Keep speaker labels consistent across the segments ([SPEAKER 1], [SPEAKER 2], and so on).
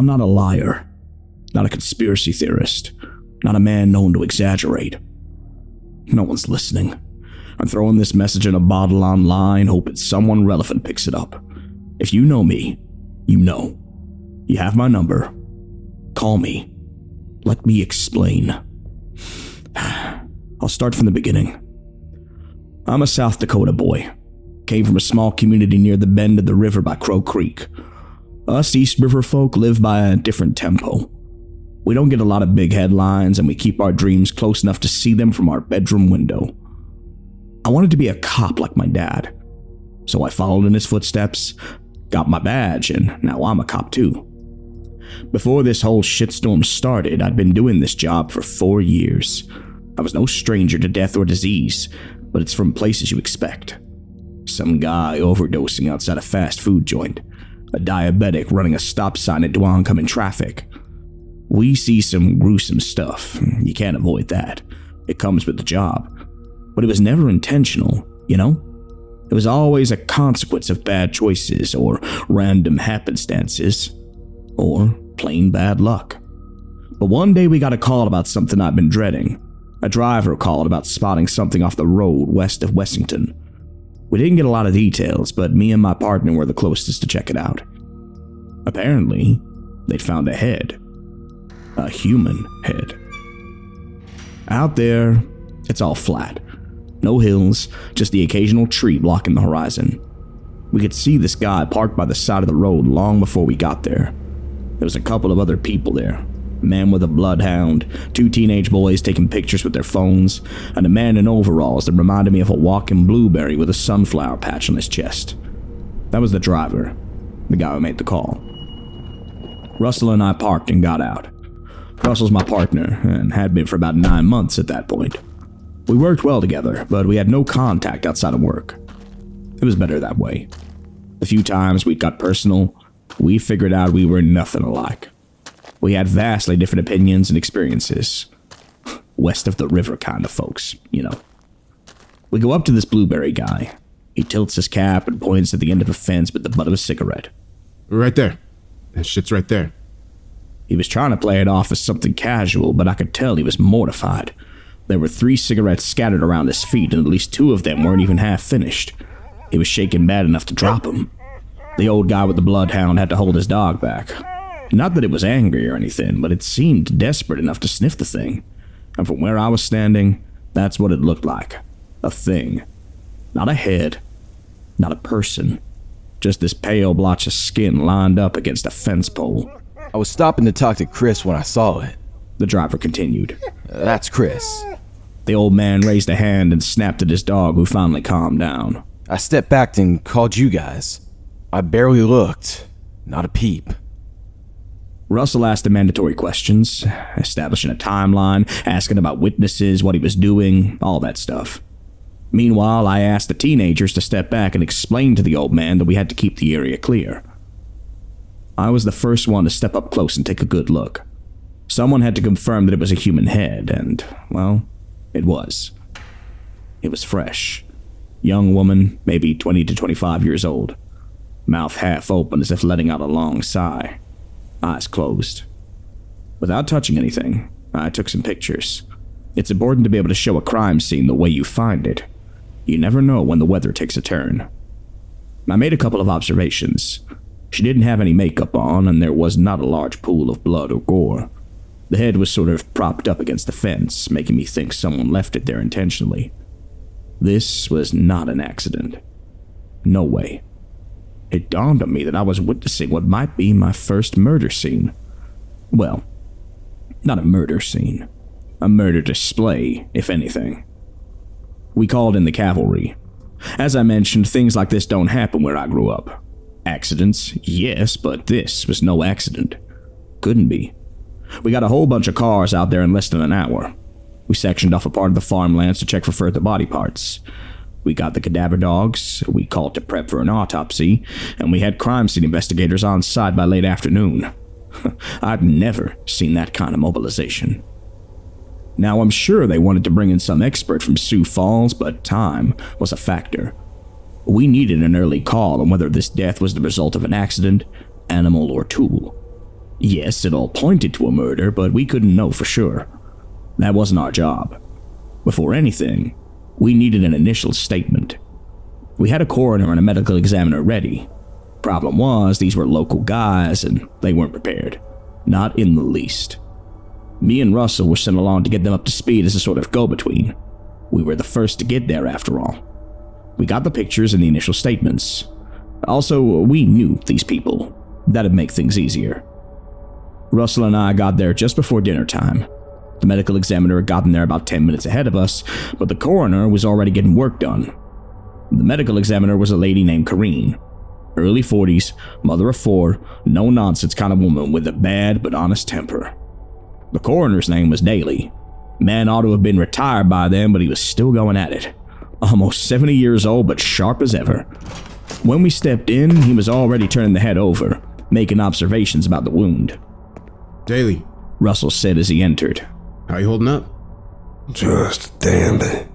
[SPEAKER 1] I'm not a liar, not a conspiracy theorist, not a man known to exaggerate. No one's listening. I'm throwing this message in a bottle online, hoping someone relevant picks it up. If you know me, you know. You have my number. Call me. Let me explain. I'll start from the beginning. I'm a South Dakota boy. Came from a small community near the bend of the river by Crow Creek. Us East River folk live by a different tempo. We don't get a lot of big headlines, and we keep our dreams close enough to see them from our bedroom window. I wanted to be a cop like my dad, so I followed in his footsteps, got my badge, and now I'm a cop too. Before this whole shitstorm started, I'd been doing this job for 4 years. I was no stranger to death or disease, but it's from places you expect. Some guy overdosing outside a fast food joint, a diabetic running a stop sign into oncoming traffic. We see some gruesome stuff. You can't avoid that. It comes with the job. But it was never intentional, you know? It was always a consequence of bad choices or random happenstances, or plain bad luck. But one day we got a call about something I'd been dreading. A driver called about spotting something off the road west of Wessington. We didn't get a lot of details, but me and my partner were the closest to check it out. Apparently, they'd found a head. A human head. Out there, it's all flat. No hills, just the occasional tree blocking the horizon. We could see this guy parked by the side of the road long before we got there. There was a couple of other people there. A man with a bloodhound, 2 teenage boys taking pictures with their phones, and a man in overalls that reminded me of a walking blueberry with a sunflower patch on his chest. That was the driver, the guy who made the call. Russell and I parked and got out. Russell's my partner, and had been for about 9 months at that point. We worked well together, but we had no contact outside of work. It was better that way. The few times we got personal, we figured out we were nothing alike. We had vastly different opinions and experiences. West of the river kind of folks, you know. We go up to this blueberry guy. He tilts his cap and points at the end of a fence with the butt of a cigarette.
[SPEAKER 2] Right there. That shit's right there.
[SPEAKER 1] He was trying to play it off as something casual, but I could tell he was mortified. There were 3 cigarettes scattered around his feet, and at least 2 of them weren't even half finished. He was shaking bad enough to drop them. The old guy with the bloodhound had to hold his dog back. Not that it was angry or anything, but it seemed desperate enough to sniff the thing. And from where I was standing, that's what it looked like. A thing. Not a head. Not a person. Just this pale blotch of skin lined up against a fence pole.
[SPEAKER 3] I was stopping to talk to Chris when I saw it.
[SPEAKER 1] The driver continued.
[SPEAKER 3] That's Chris.
[SPEAKER 1] The old man raised a hand and snapped at his dog, who finally calmed down.
[SPEAKER 3] I stepped back and called you guys. I barely looked. Not a peep.
[SPEAKER 1] Russell asked the mandatory questions, establishing a timeline, asking about witnesses, what he was doing, all that stuff. Meanwhile, I asked the teenagers to step back and explain to the old man that we had to keep the area clear. I was the first one to step up close and take a good look. Someone had to confirm that it was a human head, and, well, it was. It was fresh. Young woman, maybe 20 to 25 years old. Mouth half open as if letting out a long sigh. Eyes closed. Without touching anything, I took some pictures. It's important to be able to show a crime scene the way you find it. You never know when the weather takes a turn. I made a couple of observations. She didn't have any makeup on, and there was not a large pool of blood or gore. The head was sort of propped up against the fence, making me think someone left it there intentionally. This was not an accident. No way. It dawned on me that I was witnessing what might be my first murder scene. Well, not a murder scene. A murder display, if anything. We called in the cavalry. As I mentioned, things like this don't happen where I grew up. Accidents, yes, but this was no accident. Couldn't be. We got a whole bunch of cars out there in less than an hour. We sectioned off a part of the farmlands to check for further body parts. We got the cadaver dogs, we called to prep for an autopsy, and we had crime scene investigators on site by late afternoon. I'd never seen that kind of mobilization. Now, I'm sure they wanted to bring in some expert from Sioux Falls, but time was a factor. We needed an early call on whether this death was the result of an accident, animal, or tool. Yes, it all pointed to a murder, but we couldn't know for sure. That wasn't our job. Before anything, we needed an initial statement. We had a coroner and a medical examiner ready. Problem was, these were local guys and they weren't prepared. Not in the least. Me and Russell were sent along to get them up to speed as a sort of go-between. We were the first to get there after all. We got the pictures and the initial statements. Also, we knew these people. That'd make things easier. Russell and I got there just before dinner time. The medical examiner had gotten there about 10 minutes ahead of us, but the coroner was already getting work done. The medical examiner was a lady named Corrine. Early 40s, mother of 4, no-nonsense kind of woman with a bad but honest temper. The coroner's name was Daly. Man ought to have been retired by then, but he was still going at it. Almost 70 years old, but sharp as ever. When we stepped in, he was already turning the head over, making observations about the wound.
[SPEAKER 2] Daly,
[SPEAKER 1] Russell said as he entered.
[SPEAKER 2] how you holding up?
[SPEAKER 4] Just dandy.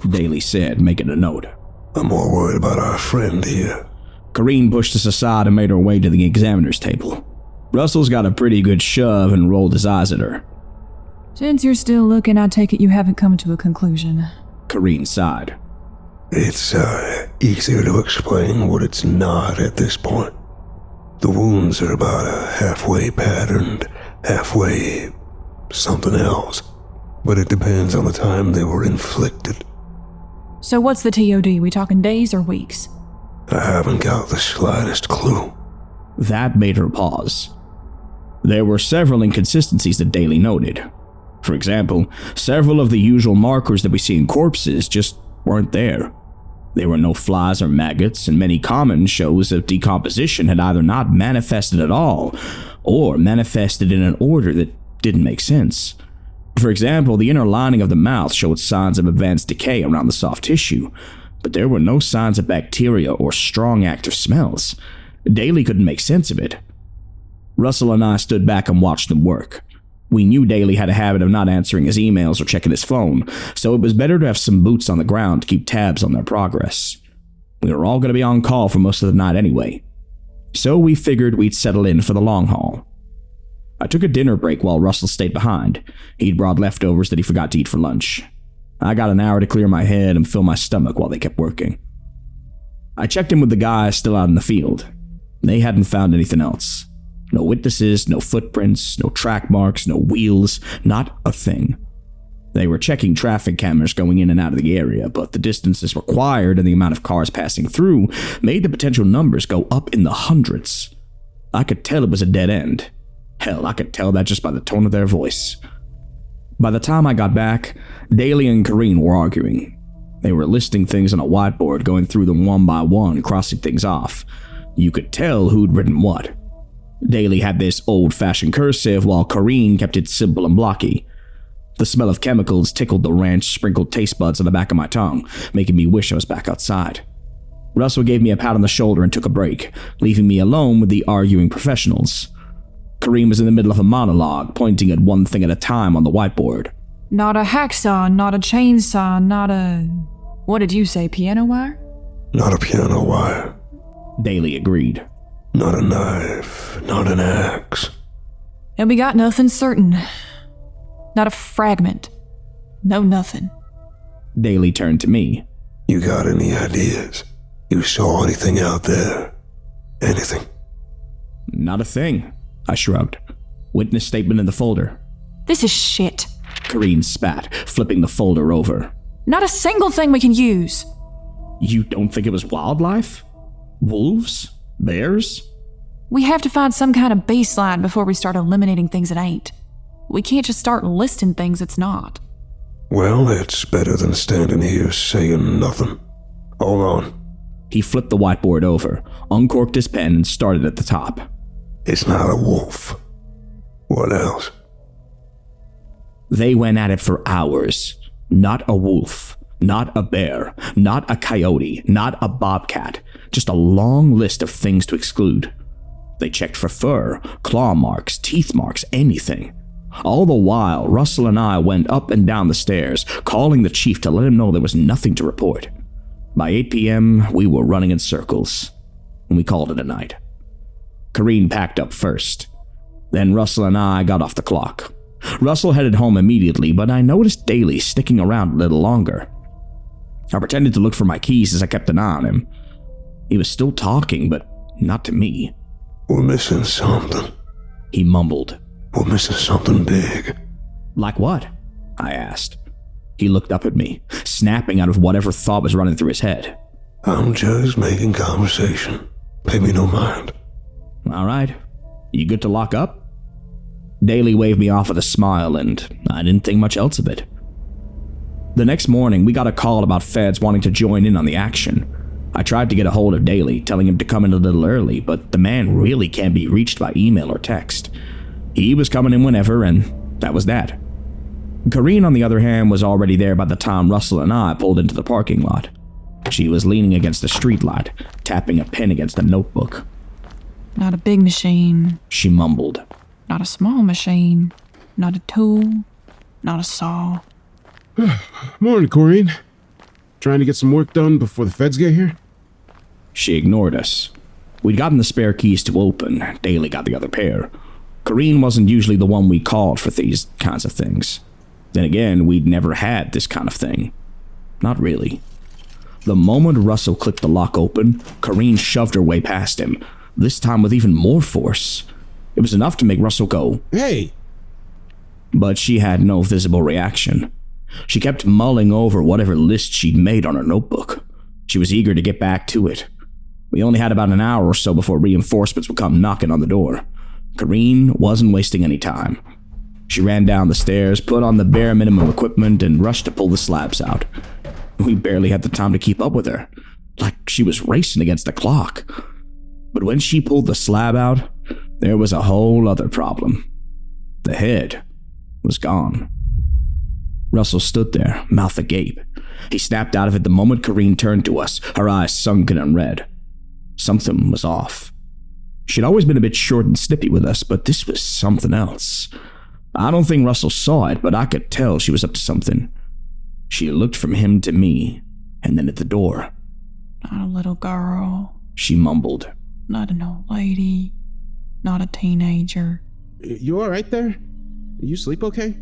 [SPEAKER 1] Daly said, making a note.
[SPEAKER 4] I'm more worried about our friend here.
[SPEAKER 1] Corrine pushed us aside and made her way to the examiner's table. Russell's got a pretty good shove and rolled his eyes at her.
[SPEAKER 5] Since you're still looking, I take it you haven't come to a conclusion.
[SPEAKER 1] Corrine sighed.
[SPEAKER 4] It's easier to explain what it's not at this point. The wounds are about a halfway patterned, halfway something else, but it depends on the time they were inflicted.
[SPEAKER 5] So what's the TOD? We talking days or weeks?
[SPEAKER 4] I haven't got the slightest clue.
[SPEAKER 1] That made her pause. There were several inconsistencies that Daly noted. For example, several of the usual markers that we see in corpses just weren't there. There were no flies or maggots, and many common shows of decomposition had either not manifested at all, or manifested in an order that didn't make sense. For example, the inner lining of the mouth showed signs of advanced decay around the soft tissue, but there were no signs of bacteria or strong active smells. Daly couldn't make sense of it. Russell and I stood back and watched them work. We knew Daly had a habit of not answering his emails or checking his phone, so it was better to have some boots on the ground to keep tabs on their progress. We were all going to be on call for most of the night anyway, so we figured we'd settle in for the long haul. I took a dinner break while Russell stayed behind. He'd brought leftovers that he forgot to eat for lunch. I got an hour to clear my head and fill my stomach while they kept working. I checked in with the guys still out in the field. They hadn't found anything else. No witnesses, no footprints, no track marks, no wheels, not a thing. They were checking traffic cameras going in and out of the area, but the distances required and the amount of cars passing through made the potential numbers go up in the hundreds. I could tell it was a dead end. Hell, I could tell that just by the tone of their voice. By the time I got back, Daly and Corrine were arguing. They were listing things on a whiteboard, going through them one by one, crossing things off. You could tell who'd written what. Daly had this old-fashioned cursive, while Corrine kept it simple and blocky. The smell of chemicals tickled the ranch-sprinkled taste buds on the back of my tongue, making me wish I was back outside. Russell gave me a pat on the shoulder and took a break, leaving me alone with the arguing professionals. Corrine was in the middle of a monologue, pointing at one thing at a time on the whiteboard.
[SPEAKER 5] Not a hacksaw, not a chainsaw, not a... What did you say, piano wire?
[SPEAKER 4] Not a piano wire.
[SPEAKER 1] Daly agreed.
[SPEAKER 4] Not a knife, not an axe.
[SPEAKER 5] And we got nothing certain. Not a fragment. No nothing.
[SPEAKER 1] Daly turned to me.
[SPEAKER 4] You got any ideas? You saw anything out there? Anything?
[SPEAKER 1] Not a thing, I shrugged. Witness statement in the folder.
[SPEAKER 5] This is shit.
[SPEAKER 1] Corrine spat, flipping the folder over.
[SPEAKER 5] Not a single thing we can use.
[SPEAKER 1] You don't think it was wildlife? Wolves? Bears?
[SPEAKER 5] We have to find some kind of baseline before we start eliminating things it ain't. We can't just start listing things it's not.
[SPEAKER 4] Well, it's better than standing here saying nothing. Hold on.
[SPEAKER 1] He flipped the whiteboard over, uncorked his pen, and started at the top.
[SPEAKER 4] It's not a wolf. What else?
[SPEAKER 1] They went at it for hours. Not a wolf, not a bear, not a coyote, not a bobcat. Just a long list of things to exclude. They checked for fur, claw marks, teeth marks, anything. All the while, Russell and I went up and down the stairs, calling the chief to let him know there was nothing to report. By 8 p.m., we were running in circles, and we called it a night. Corrine packed up first. Then Russell and I got off the clock. Russell headed home immediately, but I noticed Daly sticking around a little longer. I pretended to look for my keys as I kept an eye on him. He was still talking, but not to me.
[SPEAKER 4] We're missing something.
[SPEAKER 1] He mumbled.
[SPEAKER 4] We're missing something big.
[SPEAKER 1] Like what? I asked. He looked up at me, snapping out of whatever thought was running through his head.
[SPEAKER 4] I'm just making conversation. Pay me no mind.
[SPEAKER 1] All right. You good to lock up? Daly waved me off with a smile, and I didn't think much else of it. The next morning, we got a call about feds wanting to join in on the action. I tried to get a hold of Daly, telling him to come in a little early, but the man really can't be reached by email or text. He was coming in whenever, and that was that. Corrine, on the other hand, was already there by the time Russell and I pulled into the parking lot. She was leaning against the streetlight, tapping a pen against a notebook.
[SPEAKER 5] Not a big machine.
[SPEAKER 1] She mumbled.
[SPEAKER 5] Not a small machine. Not a tool. Not a saw.
[SPEAKER 2] Morning, Corrine. Trying to get some work done before the feds get here?
[SPEAKER 1] She ignored us. We'd gotten the spare keys to open. Daly got the other pair. Corrine wasn't usually the one we called for these kinds of things. Then again, we'd never had this kind of thing. Not really. The moment Russell clicked the lock open, Corrine shoved her way past him, this time with even more force. It was enough to make Russell go,
[SPEAKER 2] "Hey!"
[SPEAKER 1] But she had no visible reaction. She kept mulling over whatever list she'd made on her notebook. She was eager to get back to it. We only had about an hour or so before reinforcements would come knocking on the door. Corrine wasn't wasting any time. She ran down the stairs, put on the bare minimum equipment, and rushed to pull the slabs out. We barely had the time to keep up with her, like she was racing against the clock. But when she pulled the slab out, there was a whole other problem. The head was gone. Russell stood there, mouth agape. He snapped out of it the moment Corrine turned to us, her eyes sunken and red. Something was off. She'd always been a bit short and snippy with us, but this was something else. I don't think Russell saw it, but I could tell she was up to something. She looked from him to me, and then at the door.
[SPEAKER 5] Not a little girl.
[SPEAKER 1] She mumbled.
[SPEAKER 5] Not an old lady. Not a teenager.
[SPEAKER 2] You all right there? You sleep okay?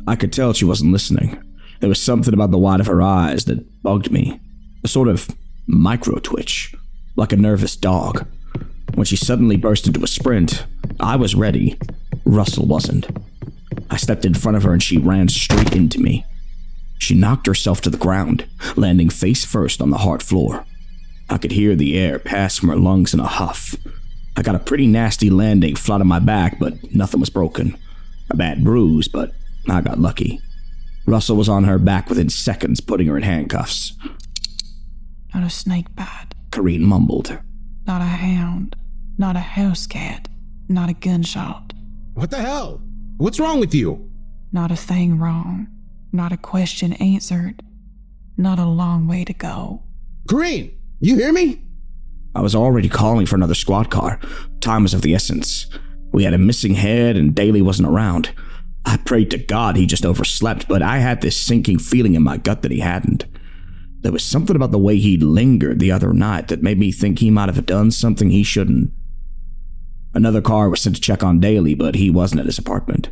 [SPEAKER 1] I could tell she wasn't listening. There was something about the white of her eyes that bugged me. A sort of micro-twitch, like a nervous dog. When she suddenly burst into a sprint, I was ready. Russell wasn't. I stepped in front of her and she ran straight into me. She knocked herself to the ground, landing face first on the hard floor. I could hear the air pass from her lungs in a huff. I got a pretty nasty landing flat on my back, but nothing was broken. A bad bruise, but I got lucky. Russell was on her back within seconds, putting her in handcuffs.
[SPEAKER 5] Not a snake bite.
[SPEAKER 1] Corrine mumbled.
[SPEAKER 5] Not a hound. Not a house cat. Not a gunshot.
[SPEAKER 2] What the hell? What's wrong with you?
[SPEAKER 5] Not a thing wrong. Not a question answered. Not a long way to go.
[SPEAKER 2] Corrine, you hear me?
[SPEAKER 1] I was already calling for another squad car. Time was of the essence. We had a missing head and Daly wasn't around. I prayed to God he just overslept, but I had this sinking feeling in my gut that he hadn't. There was something about the way he'd lingered the other night that made me think he might have done something he shouldn't. Another car was sent to check on Daly, but he wasn't at his apartment.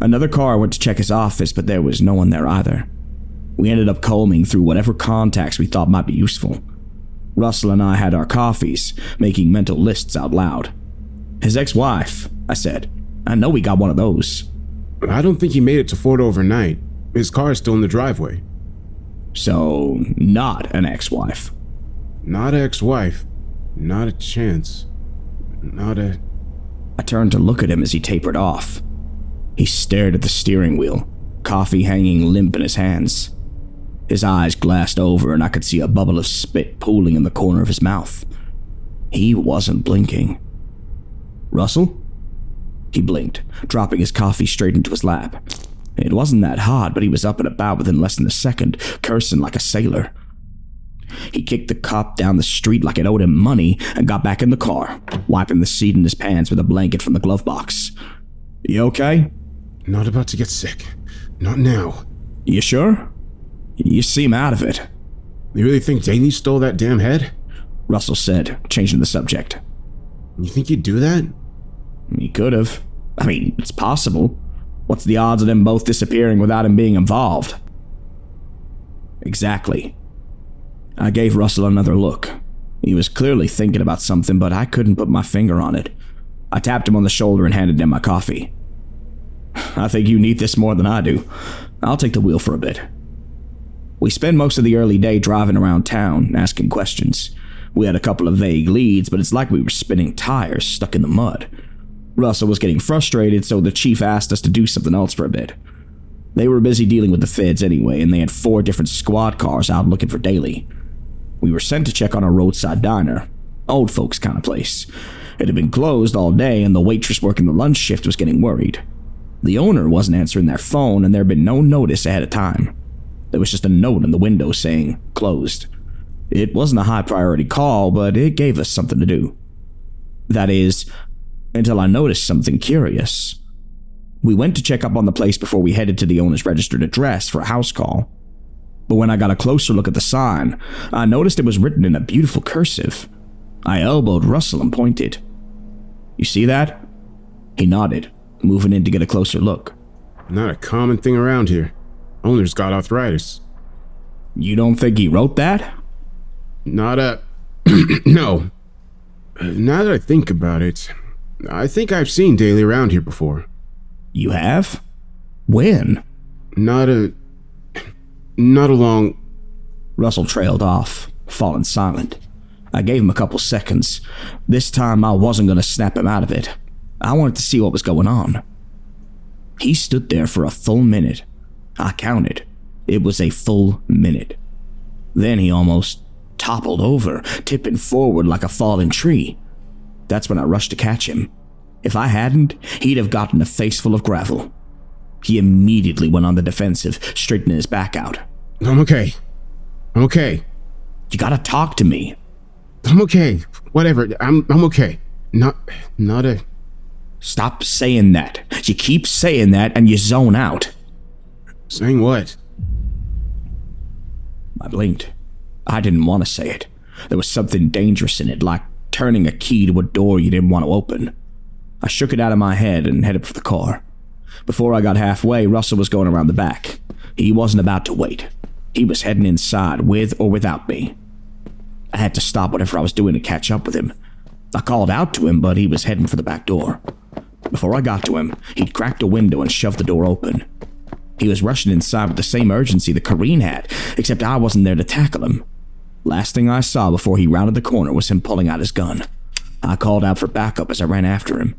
[SPEAKER 1] Another car went to check his office, but there was no one there either. We ended up combing through whatever contacts we thought might be useful. Russell and I had our coffees, making mental lists out loud. His ex-wife, I said. I know we got one of those.
[SPEAKER 2] I don't think he made it to Fort overnight. His car is still in the driveway.
[SPEAKER 1] So, not an ex-wife.
[SPEAKER 2] Not ex-wife. Not a chance.
[SPEAKER 1] I turned to look at him as he tapered off. He stared at the steering wheel, coffee hanging limp in his hands. His eyes glassed over and I could see a bubble of spit pooling in the corner of his mouth. He wasn't blinking. Russell? He blinked, dropping his coffee straight into his lap. It wasn't that hot, but he was up and about within less than a second, cursing like a sailor. He kicked the cop down the street like it owed him money and got back in the car, wiping the seat in his pants with a blanket from the glove box. You okay?
[SPEAKER 2] Not about to get sick. Not now.
[SPEAKER 1] You sure? You seem out of it.
[SPEAKER 2] You really think Daly stole that damn head?
[SPEAKER 1] Russell said, changing the subject.
[SPEAKER 2] You think he'd do that?
[SPEAKER 1] He could have. I mean, it's possible. What's the odds of them both disappearing without him being involved? Exactly. I gave Russell another look. He was clearly thinking about something, but I couldn't put my finger on it. I tapped him on the shoulder and handed him my coffee. I think you need this more than I do. I'll take the wheel for a bit. We spent most of the early day driving around town, asking questions. We had a couple of vague leads, but it's like we were spinning tires stuck in the mud. Russell was getting frustrated, so the chief asked us to do something else for a bit. They were busy dealing with the feds anyway, and they had 4 different squad cars out looking for Daly. We were sent to check on a roadside diner, old folks kind of place. It had been closed all day, and the waitress working the lunch shift was getting worried. The owner wasn't answering their phone, and there had been no notice ahead of time. There was just a note in the window saying, closed. It wasn't a high priority call, but it gave us something to do. That is, until I noticed something curious. We went to check up on the place before we headed to the owner's registered address for a house call. But when I got a closer look at the sign, I noticed it was written in a beautiful cursive. I elbowed Russell and pointed. You see that? He nodded, moving in to get a closer look.
[SPEAKER 2] Not a common thing around here. Owner's got arthritis.
[SPEAKER 1] You don't think he wrote that?
[SPEAKER 2] Not a... No. Now that I think about it, I think I've seen Daly around here before.
[SPEAKER 1] You have? When?
[SPEAKER 2] Not a long...
[SPEAKER 1] Russell trailed off, falling silent. I gave him a couple seconds. This time I wasn't going to snap him out of it. I wanted to see what was going on. He stood there for a full minute. I counted. It was a full minute. Then he almost toppled over, tipping forward like a fallen tree. That's when I rushed to catch him. If I hadn't, he'd have gotten a face full of gravel. He immediately went on the defensive, straightening his back out.
[SPEAKER 2] I'm okay.
[SPEAKER 1] You gotta talk to me.
[SPEAKER 2] I'm okay. Whatever. I'm okay. Not a...
[SPEAKER 1] Stop saying that. You keep saying that and you zone out.
[SPEAKER 2] Saying what?
[SPEAKER 1] I blinked. I didn't want to say it. There was something dangerous in it, like turning a key to a door you didn't want to open. I shook it out of my head and headed for the car. Before I got halfway, Russell was going around the back. He wasn't about to wait. He was heading inside, with or without me. I had to stop whatever I was doing to catch up with him. I called out to him, but he was heading for the back door. Before I got to him, he'd cracked a window and shoved the door open. He was rushing inside with the same urgency that Corrine had, except I wasn't there to tackle him. Last thing I saw before he rounded the corner was him pulling out his gun. I called out for backup as I ran after him.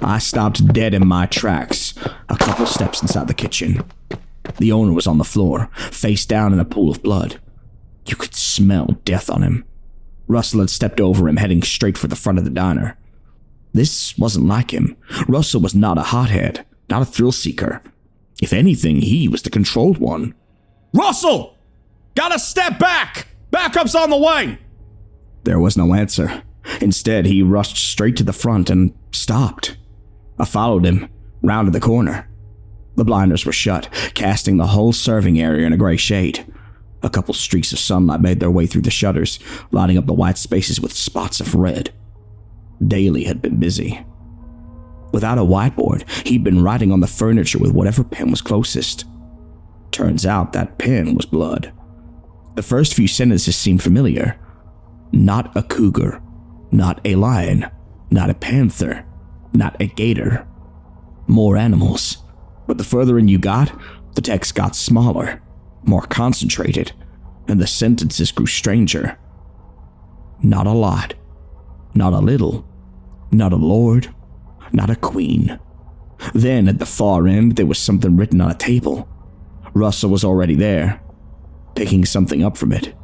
[SPEAKER 1] I stopped dead in my tracks, a couple steps inside the kitchen. The owner was on the floor, face down in a pool of blood. You could smell death on him. Russell had stepped over him, heading straight for the front of the diner. This wasn't like him. Russell was not a hothead, not a thrill-seeker. If anything, he was the controlled one. Russell! Gotta step back! Backup's on the way! There was no answer. Instead, he rushed straight to the front and stopped. I followed him, rounded the corner. The blinders were shut, casting the whole serving area in a gray shade. A couple streaks of sunlight made their way through the shutters, lighting up the white spaces with spots of red. Daly had been busy. Without a whiteboard, he'd been writing on the furniture with whatever pen was closest. Turns out that pen was blood. The first few sentences seemed familiar. Not a cougar, not a lion, not a panther, not a gator. More animals. But the further in you got, the text got smaller, more concentrated, and the sentences grew stranger. Not a lot, not a little, not a lord, not a queen. Then at the far end, there was something written on a table. Russell was already there, picking something up from it.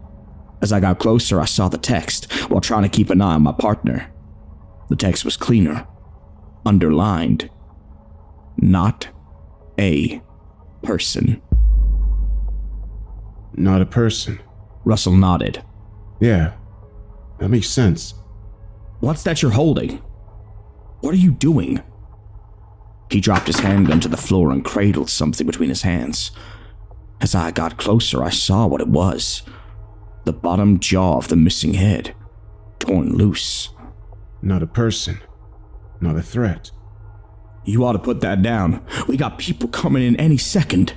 [SPEAKER 1] As I got closer, I saw the text while trying to keep an eye on my partner. The text was cleaner, underlined. Not a person.
[SPEAKER 2] Not a person.
[SPEAKER 1] Russell nodded.
[SPEAKER 2] Yeah, that makes sense.
[SPEAKER 1] What's that you're holding? What are you doing? He dropped his handgun to the floor and cradled something between his hands. As I got closer, I saw what it was. The bottom jaw of the missing head, torn loose.
[SPEAKER 2] Not a person. Not a threat.
[SPEAKER 1] You ought to put that down. We got people coming in any second.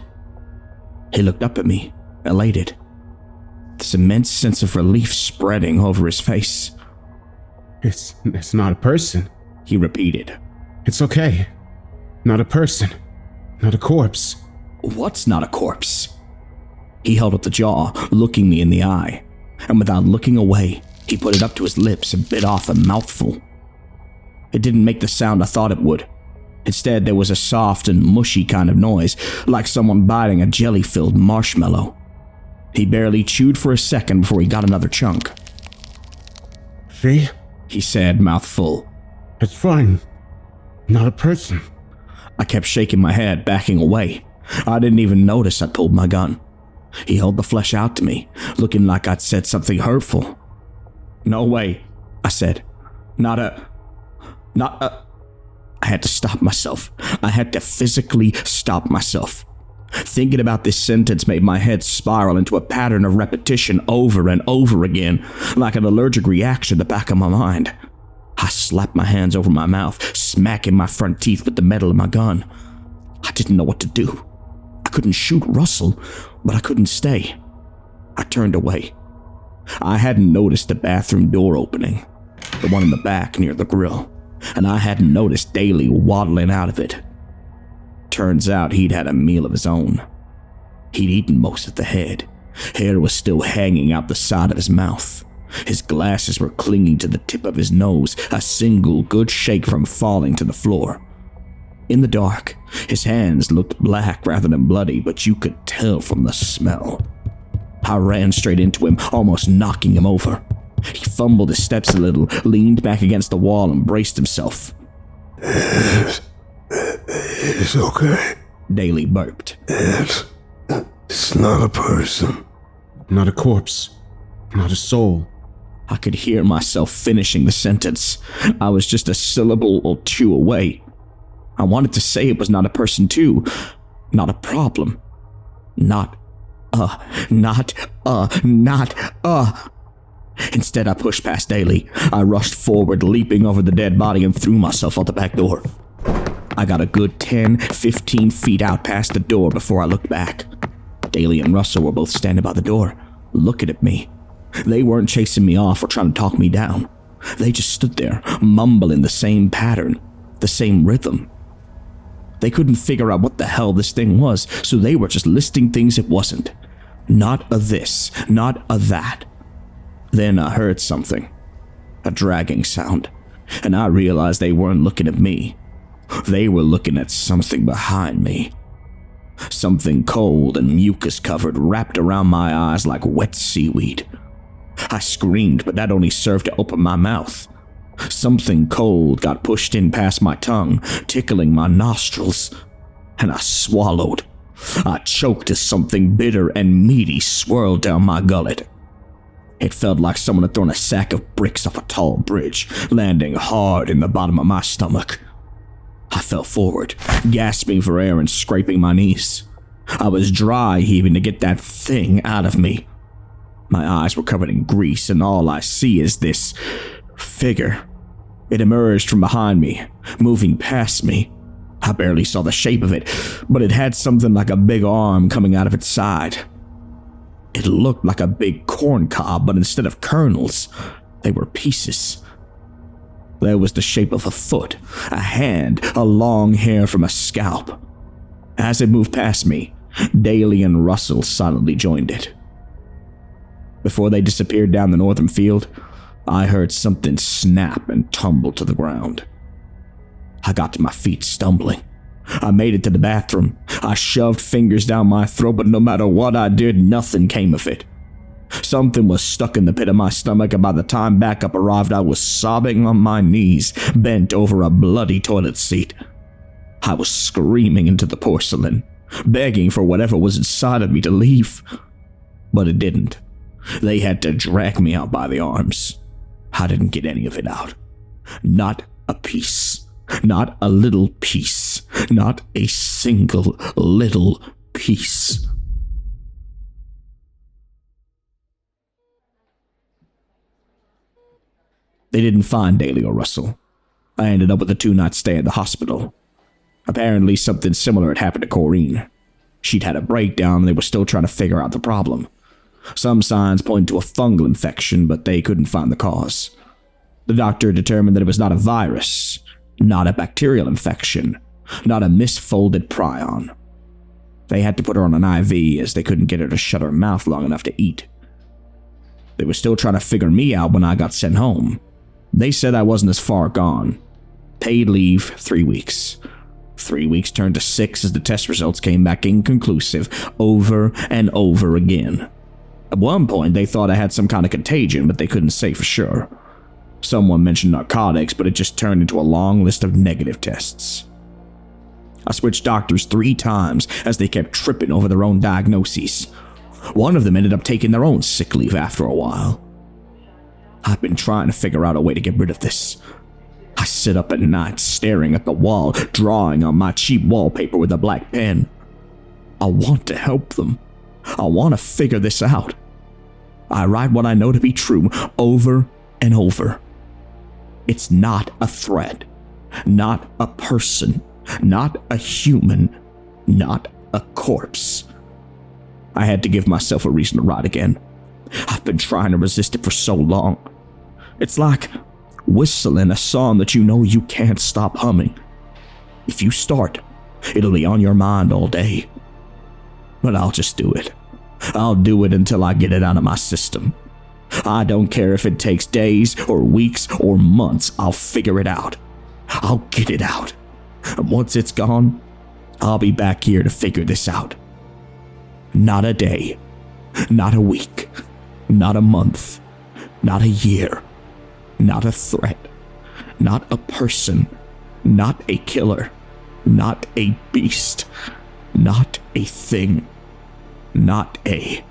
[SPEAKER 1] He looked up at me, elated. This immense sense of relief spreading over his face.
[SPEAKER 2] It's not a person,
[SPEAKER 1] he repeated.
[SPEAKER 2] It's okay. Not a person. Not a corpse.
[SPEAKER 1] What's not a corpse? He held up the jaw, looking me in the eye, and without looking away, he put it up to his lips and bit off a mouthful. It didn't make the sound I thought it would. Instead, there was a soft and mushy kind of noise, like someone biting a jelly-filled marshmallow. He barely chewed for a second before he got another chunk.
[SPEAKER 2] See?
[SPEAKER 1] He said, mouth full.
[SPEAKER 2] It's fine. Not a person.
[SPEAKER 1] I kept shaking my head, backing away. I didn't even notice I pulled my gun. He held the flesh out to me, looking like I'd said something hurtful. No way, I said. Not a... I had to stop myself. I had to physically stop myself. Thinking about this sentence made my head spiral into a pattern of repetition over and over again, like an allergic reaction in the back of my mind. I slapped my hands over my mouth, smacking my front teeth with the metal of my gun. I didn't know what to do. I couldn't shoot Russell, but I couldn't stay. I turned away. I hadn't noticed the bathroom door opening, the one in the back near the grill, and I hadn't noticed Daly waddling out of it. Turns out he'd had a meal of his own. He'd eaten most of the head. Hair was still hanging out the side of his mouth. His glasses were clinging to the tip of his nose, a single good shake from falling to the floor. In the dark, his hands looked black rather than bloody, but you could tell from the smell. I ran straight into him, almost knocking him over. He fumbled his steps a little, leaned back against the wall and braced himself.
[SPEAKER 4] It's okay.
[SPEAKER 1] Daly burped.
[SPEAKER 4] It's not a person.
[SPEAKER 2] Not a corpse. Not a soul.
[SPEAKER 1] I could hear myself finishing the sentence. I was just a syllable or two away. I wanted to say it was not a person too. Not a problem. Instead, I pushed past Daly. I rushed forward, leaping over the dead body and threw myself out the back door. I got a good 10, 15 feet out past the door before I looked back. Daly and Russell were both standing by the door, looking at me. They weren't chasing me off or trying to talk me down. They just stood there, mumbling the same pattern, the same rhythm. They couldn't figure out what the hell this thing was, so they were just listing things it wasn't. Not a this, not a that. Then I heard something, a dragging sound, and I realized they weren't looking at me. They were looking at something behind me. Something cold and mucus-covered wrapped around my eyes like wet seaweed. I screamed, but that only served to open my mouth. Something cold got pushed in past my tongue, tickling my nostrils, and I swallowed. I choked as something bitter and meaty swirled down my gullet. It felt like someone had thrown a sack of bricks off a tall bridge, landing hard in the bottom of my stomach. I fell forward, gasping for air and scraping my knees. I was dry heaving to get that thing out of me. My eyes were covered in grease, and all I see is this figure. It emerged from behind me, moving past me. I barely saw the shape of it, but it had something like a big arm coming out of its side. It looked like a big corn cob, but instead of kernels, they were pieces. There was the shape of a foot, a hand, a long hair from a scalp. As it moved past me, Daly and Russell silently joined it. Before they disappeared down the northern field, I heard something snap and tumble to the ground. I got to my feet stumbling. I made it to the bathroom. I shoved fingers down my throat, but no matter what I did, nothing came of it. Something was stuck in the pit of my stomach, and by the time backup arrived, I was sobbing on my knees, bent over a bloody toilet seat. I was screaming into the porcelain, begging for whatever was inside of me to leave. But it didn't. They had to drag me out by the arms. I didn't get any of it out. Not a piece. Not a little piece. Not a single little piece. They didn't find Daly or Russell. I ended up with a 2-night stay at the hospital. Apparently something similar had happened to Corrine. She'd had a breakdown and they were still trying to figure out the problem. Some signs pointed to a fungal infection, but they couldn't find the cause. The doctor determined that it was not a virus, not a bacterial infection, not a misfolded prion. They had to put her on an IV as they couldn't get her to shut her mouth long enough to eat. They were still trying to figure me out when I got sent home. They said I wasn't as far gone. Paid leave, 3 weeks. 3 weeks turned to 6 as the test results came back inconclusive over and over again. At one point, they thought I had some kind of contagion, but they couldn't say for sure. Someone mentioned narcotics, but it just turned into a long list of negative tests. I switched doctors 3 times as they kept tripping over their own diagnoses. One of them ended up taking their own sick leave after a while. I've been trying to figure out a way to get rid of this. I sit up at night staring at the wall, drawing on my cheap wallpaper with a black pen. I want to help them. I want to figure this out. I write what I know to be true over and over. It's not a threat, not a person, not a human, not a corpse. I had to give myself a reason to write again. I've been trying to resist it for so long. It's like whistling a song that you know you can't stop humming. If you start, it'll be on your mind all day. But I'll just do it. I'll do it until I get it out of my system. I don't care if it takes days or weeks or months, I'll figure it out. I'll get it out. And once it's gone, I'll be back here to figure this out. Not a day, not a week, not a month, not a year, not a threat, not a person, not a killer, not a beast, not a thing, not a.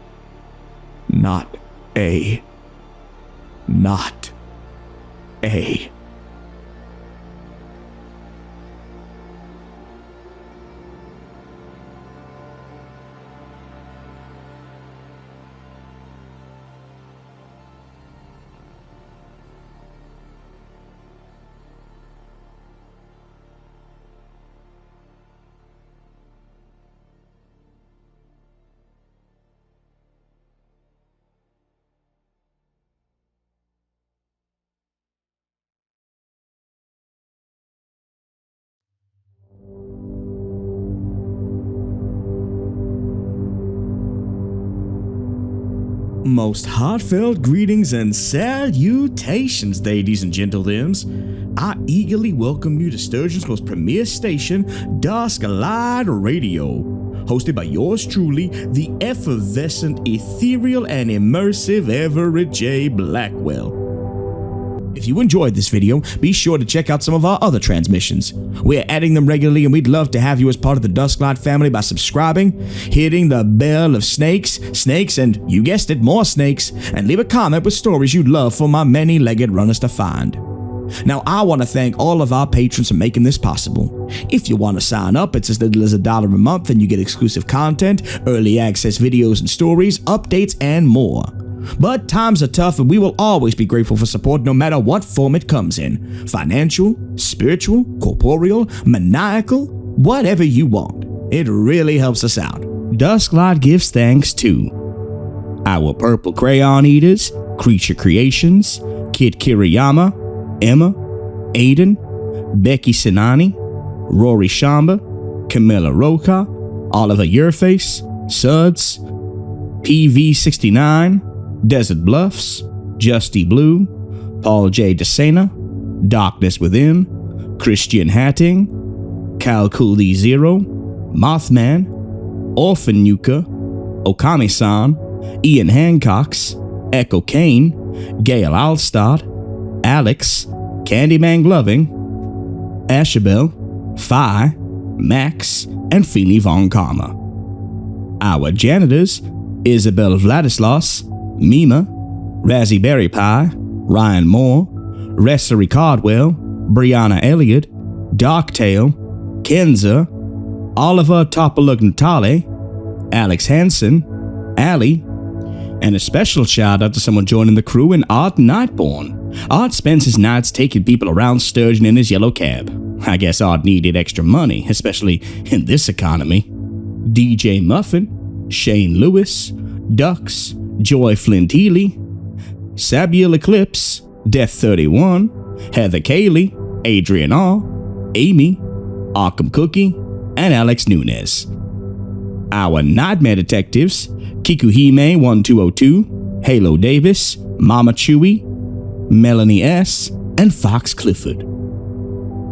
[SPEAKER 1] Most heartfelt greetings and salutations, ladies and gentlethems. I eagerly welcome you to Sturgeon's most premier station, Dusk Light Radio, hosted by yours truly, the effervescent, ethereal, and immersive Everett J. Blackwell. If you enjoyed this video, be sure to check out some of our other transmissions. We're adding them regularly and we'd love to have you as part of the Dusk Light family by subscribing, hitting the bell of snakes, and you guessed it, more snakes, and leave a comment with stories you'd love for my many-legged runners to find. Now, I want to thank all of our patrons for making this possible. If you want to sign up, it's as little as $1 a month and you get exclusive content, early access videos and stories, updates, and more. But times are tough and we will always be grateful for support no matter what form it comes in. Financial, spiritual, corporeal, maniacal, whatever you want. It really helps us out. Dusklight gives thanks to our Purple Crayon Eaters, Creature Creations, Kid Kiriyama, Emma, Aiden, Becky Sinani, Rory Shamba, Camilla Roca, Oliver Yourface, Suds, PV69, Desert Bluffs, Justy Blue, Paul J. DeSena, Darkness Within, Christian Hatting, Calculi Zero, Mothman, Orphan Yuka, Okami-san, Ian Hancocks, Echo Kane, Gail Alstad, Alex, Candyman Gloving, Ashabel, Phi, Max, and Feely Von Karma. Our janitors, Isabel Vladislaus, Mima, Razzie Berry Pie, Ryan Moore, Ressery Cardwell, Brianna Elliott, Darktail, Kenza, Oliver Topolugnatale, Alex Hansen, Allie, and a special shout out to someone joining the crew in Art Nightborn, Art spends his nights taking people around Sturgeon in his yellow cab. I guess Art needed extra money, especially in this economy. DJ Muffin, Shane Lewis, Ducks, Joy Flint Healy, Sabiel Eclipse, Death 31, Heather Cayley, Adrian R., Amy, Arkham Cookie, and Alex Nunez. Our Nightmare Detectives, Kikuhime 1202, Halo Davis, Mama Chewy, Melanie S., and Fox Clifford.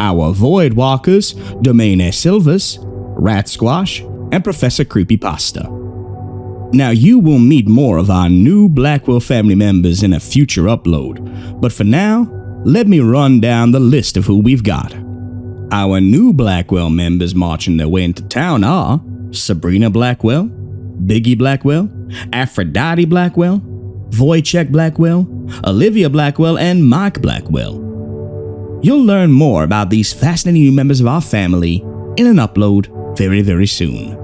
[SPEAKER 1] Our Void Walkers, Domain S. Silvers, Rat Squash, and Professor Creepypasta. Now you will meet more of our new Blackwell family members in a future upload, but for now, let me run down the list of who we've got. Our new Blackwell members marching their way into town are Sabrina Blackwell, Biggie Blackwell, Aphrodite Blackwell, Wojciech Blackwell, Olivia Blackwell, and Mike Blackwell. You'll learn more about these fascinating new members of our family in an upload very, very soon.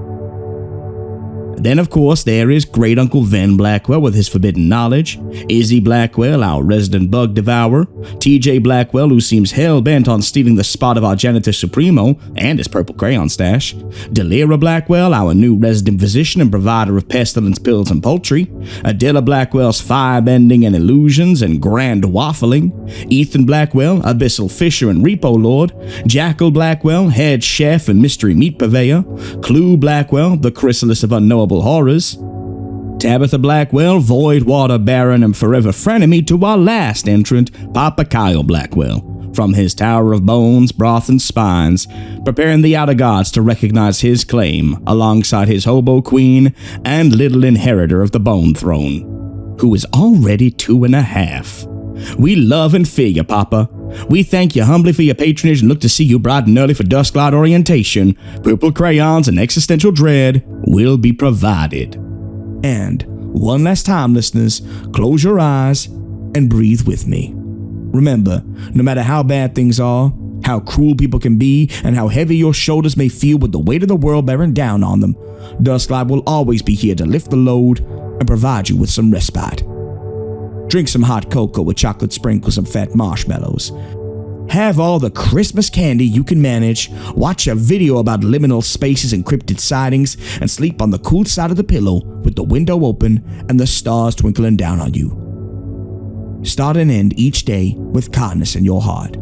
[SPEAKER 1] Then, of course, there is Great Uncle Ven Blackwell with his forbidden knowledge, Izzy Blackwell, our resident bug devourer, TJ Blackwell, who seems hell-bent on stealing the spot of our janitor supremo and his purple crayon stash, Delira Blackwell, our new resident physician and provider of pestilence pills and poultry, Adela Blackwell's firebending and illusions and grand waffling, Ethan Blackwell, abyssal fisher and repo lord, Jackal Blackwell, head chef and mystery meat purveyor, Clue Blackwell, the chrysalis of unknowable horrors, Tabitha Blackwell, Void Water Baron and forever frenemy to our last entrant, Papa Kyle Blackwell, from his Tower of Bones, Broth and Spines, preparing the outer gods to recognize his claim alongside his hobo queen and little inheritor of the Bone Throne, who is already 2.5. We love and fear you, Papa. We thank you humbly for your patronage and look to see you bright and early for Dusk Light orientation. Purple crayons and existential dread will be provided. And one last time, listeners, close your eyes and breathe with me. Remember, no matter how bad things are, how cruel people can be, and how heavy your shoulders may feel with the weight of the world bearing down on them, Dusk Light will always be here to lift the load and provide you with some respite. Drink some hot cocoa with chocolate sprinkles and fat marshmallows. Have all the Christmas candy you can manage, watch a video about liminal spaces and cryptid sightings, and sleep on the cool side of the pillow with the window open and the stars twinkling down on you. Start and end each day with kindness in your heart.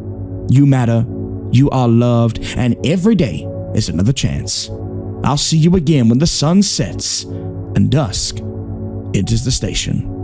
[SPEAKER 1] You matter, you are loved, and every day is another chance. I'll see you again when the sun sets and dusk enters the station.